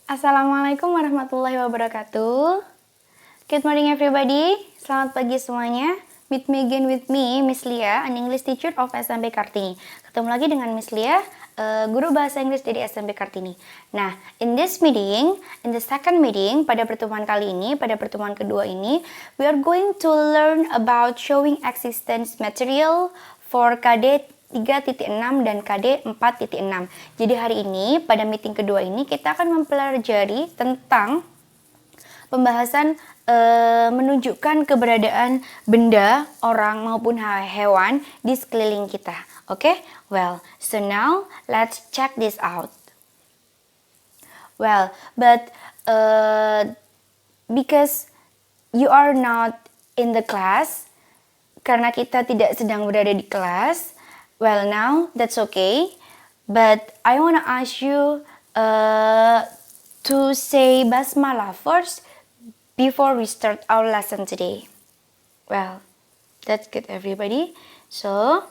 Assalamualaikum warahmatullahi wabarakatuh. Good morning everybody. Selamat pagi semuanya. Meet me again with me, Miss Lia, an English teacher of SMP Kartini. Ketemu lagi dengan Miss Lia, guru bahasa Inggris dari SMP Kartini. Nah, in the second meeting, pada pertemuan kali ini, pada pertemuan kedua ini, we are going to learn about showing existence material for KD 3.6 dan KD 4.6. Jadi hari ini, pada meeting kedua ini, kita akan mempelajari tentang pembahasan menunjukkan keberadaan benda, orang maupun hewan di sekeliling kita. Oke? Well, so now let's check this out. Well, but because you are not in the class, karena kita tidak sedang berada di kelas, well now that's okay. But I wanna ask you to say basmalah first before we start our lesson today. Well, that's good everybody. So,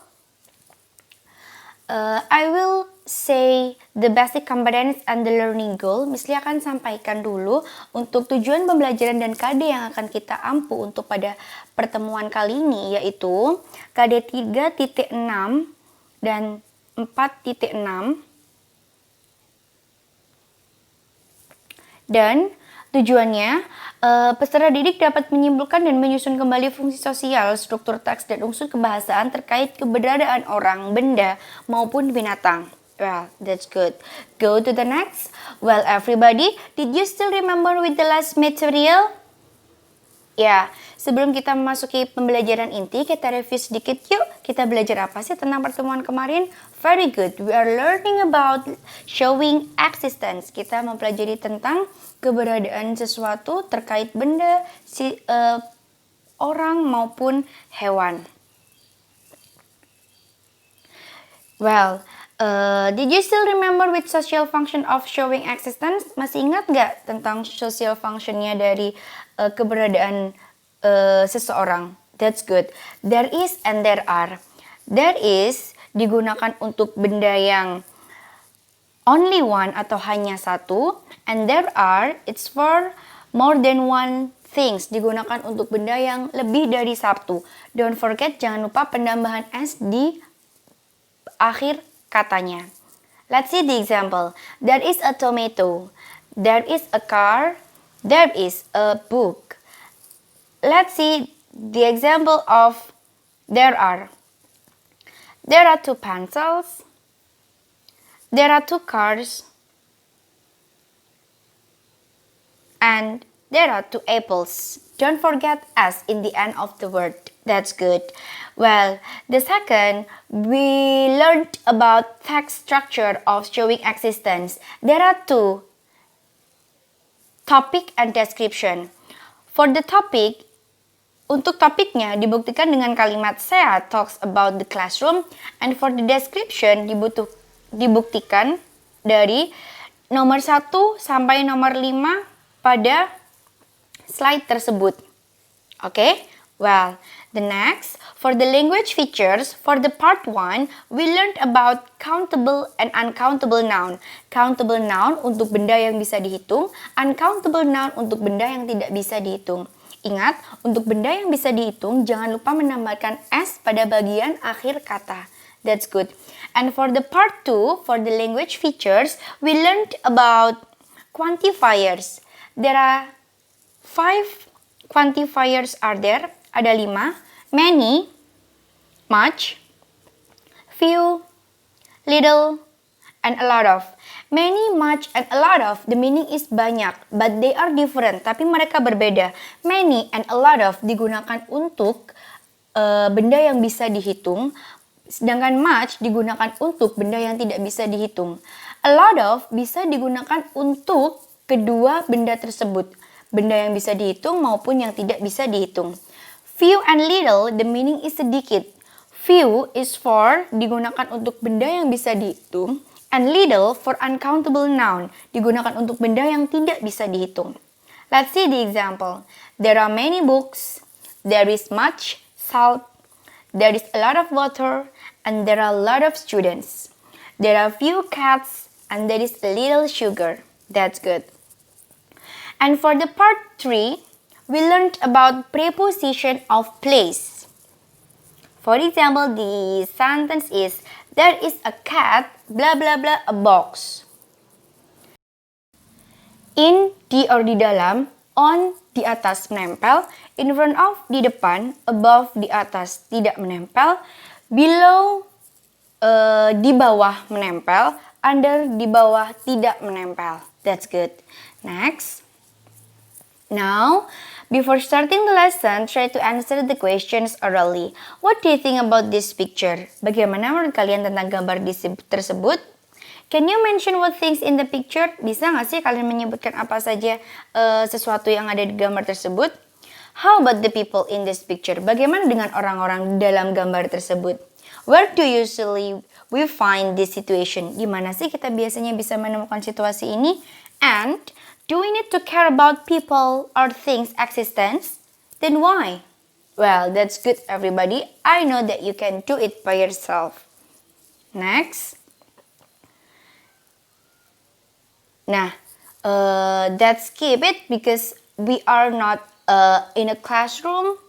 I will say the basic components and the learning goal. Miss Lia akan sampaikan dulu untuk tujuan pembelajaran dan KD yang akan kita ampu untuk pada pertemuan kali ini, yaitu KD 3.6 dan 4.6. Dan tujuannya, peserta didik dapat menyimpulkan dan menyusun kembali fungsi sosial, struktur teks, dan unsur kebahasaan terkait keberadaan orang, benda, maupun binatang. Well, that's good. Go to the next. Well, everybody, did you still remember with the last material? Ya, sebelum kita memasuki pembelajaran inti, kita review sedikit yuk. Kita belajar apa sih tentang pertemuan kemarin? Very good. We are learning about showing existence. Kita mempelajari tentang keberadaan sesuatu terkait benda, orang maupun hewan. Well, did you still remember with social function of showing existence? Masih ingat nggak tentang social functionnya dari keberadaan seseorang? That's good. There is and there are. There is digunakan untuk benda yang only one atau hanya satu, and there are it's for more than one things, digunakan untuk benda yang lebih dari satu. Don't forget, jangan lupa penambahan s di akhir katanya. Let's see the example. There is a tomato. There is a car. There is a book. Let's see the example of there are. There are 2 pencils. There are 2 cars. And there are 2 apples. Don't forget S in the end of the word. That's good. Well, the second, we learned about text structure of showing existence. There are 2, topic and description. For the topic, untuk topiknya dibuktikan dengan kalimat saya talks about the classroom, and for the description dibuktikan dari nomor 1 sampai nomor 5 pada slide tersebut. Okay? Well, the next, for the language features, for the part 1, we learned about countable and uncountable noun. Countable noun untuk benda yang bisa dihitung, uncountable noun untuk benda yang tidak bisa dihitung. Ingat, untuk benda yang bisa dihitung, jangan lupa menambahkan S pada bagian akhir kata. That's good. And for the part 2, for the language features, we learned about quantifiers. There are 5 quantifiers are there. Ada 5. Many, much, few, little, and a lot of. Many, much, and a lot of, the meaning is banyak, but they are different, tapi mereka berbeda. Many and a lot of digunakan untuk benda yang bisa dihitung, sedangkan much digunakan untuk benda yang tidak bisa dihitung. A lot of bisa digunakan untuk kedua benda tersebut, benda yang bisa dihitung maupun yang tidak bisa dihitung. Few and little, the meaning is sedikit. Few is for, digunakan untuk benda yang bisa dihitung, and little for uncountable noun, digunakan untuk benda yang tidak bisa dihitung. Let's see the example. There are many books, there is much salt, there is a lot of water, and there are a lot of students. There are few cats, and there is a little sugar. That's good. And for the part 3, we learned about preposition of place. For example, the sentence is, there is a cat, blah blah blah, a box. In, di or di dalam, on, di atas menempel, in front of, di depan, above, di atas, tidak menempel, below, di bawah menempel, under, di bawah, tidak menempel. That's good. Next. Now, before starting the lesson, try to answer the questions orally. What do you think about this picture? Bagaimana menurut kalian tentang gambar tersebut? Can you mention what things in the picture? Bisa nggak sih kalian menyebutkan apa saja sesuatu yang ada di gambar tersebut? How about the people in this picture? Bagaimana dengan orang-orang dalam gambar tersebut? Where do usually we find this situation? Di mana sih kita biasanya bisa menemukan situasi ini? And do we need to care about people or things' existence? Then why? Well, that's good everybody. I know that you can do it by yourself. Next. Nah, let's skip it because we are not in a classroom.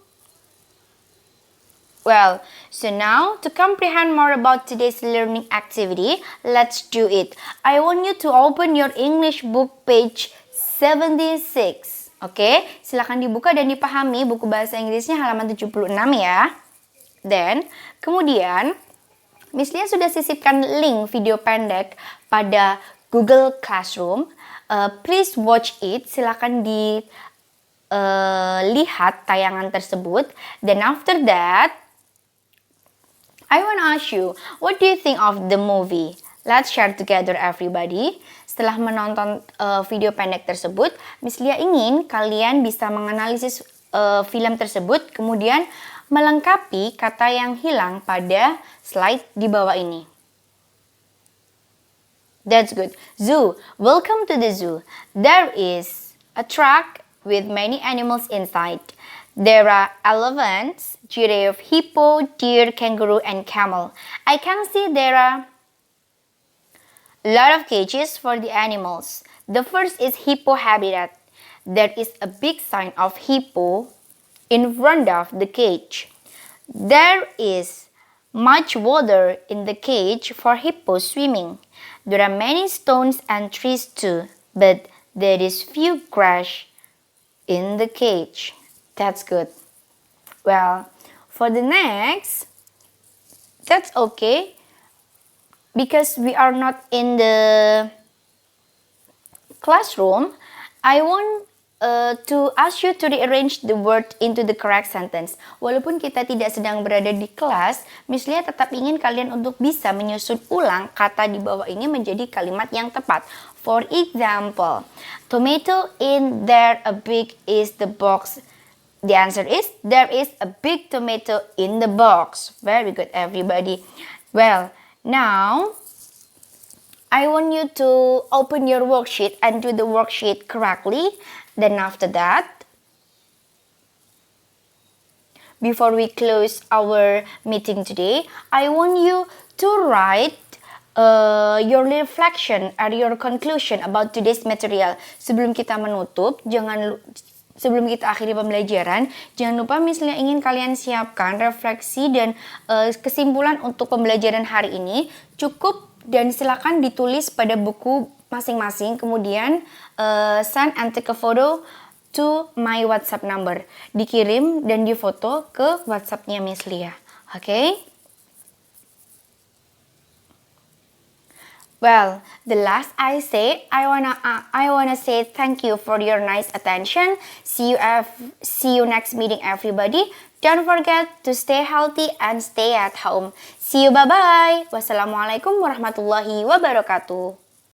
Well, so now to comprehend more about today's learning activity, let's do it. I want you to open your English book page 76. Oke, silakan dibuka dan dipahami buku bahasa Inggrisnya halaman 76 ya. Then, kemudian Miss Lia sudah sisipkan link video pendek pada Google Classroom. Please watch it. Silakan dilihat tayangan tersebut. Then after that, I want to ask you, what do you think of the movie? Let's share together everybody. Setelah menonton video pendek tersebut, Miss Lia ingin kalian bisa menganalisis film tersebut, kemudian melengkapi kata yang hilang pada slide di bawah ini. That's good. Zoo. Welcome to the zoo. There is a truck with many animals inside. There are elephants, giraffe, hippo, deer, kangaroo, and camel. I can see there are a lot of cages for the animals. The first is hippo habitat. There is a big sign of hippo in front of the cage. There is much water in the cage for hippo swimming. There are many stones and trees too, but there is few grass in the cage. That's good. Well, for the next, that's okay because we are not in the classroom. I want to ask you to rearrange the word into the correct sentence. Walaupun kita tidak sedang berada di kelas, Miss Lia tetap ingin kalian untuk bisa menyusun ulang kata di bawah ini menjadi kalimat yang tepat. For example, tomato in there a big is the box. The answer is, there is a big tomato in the box. Very good, everybody. Well, now I want you to open your worksheet and do the worksheet correctly. Then after that, before we close our meeting today, I want you to write your reflection or your conclusion about today's material. Sebelum kita menutup, sebelum kita akhiri pembelajaran, jangan lupa Miss Lia ingin kalian siapkan refleksi dan kesimpulan untuk pembelajaran hari ini. Cukup dan silakan ditulis pada buku masing-masing, kemudian send and take a photo to my WhatsApp number. Dikirim dan difoto ke WhatsApp-nya Miss Lia. Okay? Well, the last I wanna say thank you for your nice attention. See you next meeting, everybody. Don't forget to stay healthy and stay at home. See you, bye bye. Wassalamualaikum warahmatullahi wabarakatuh.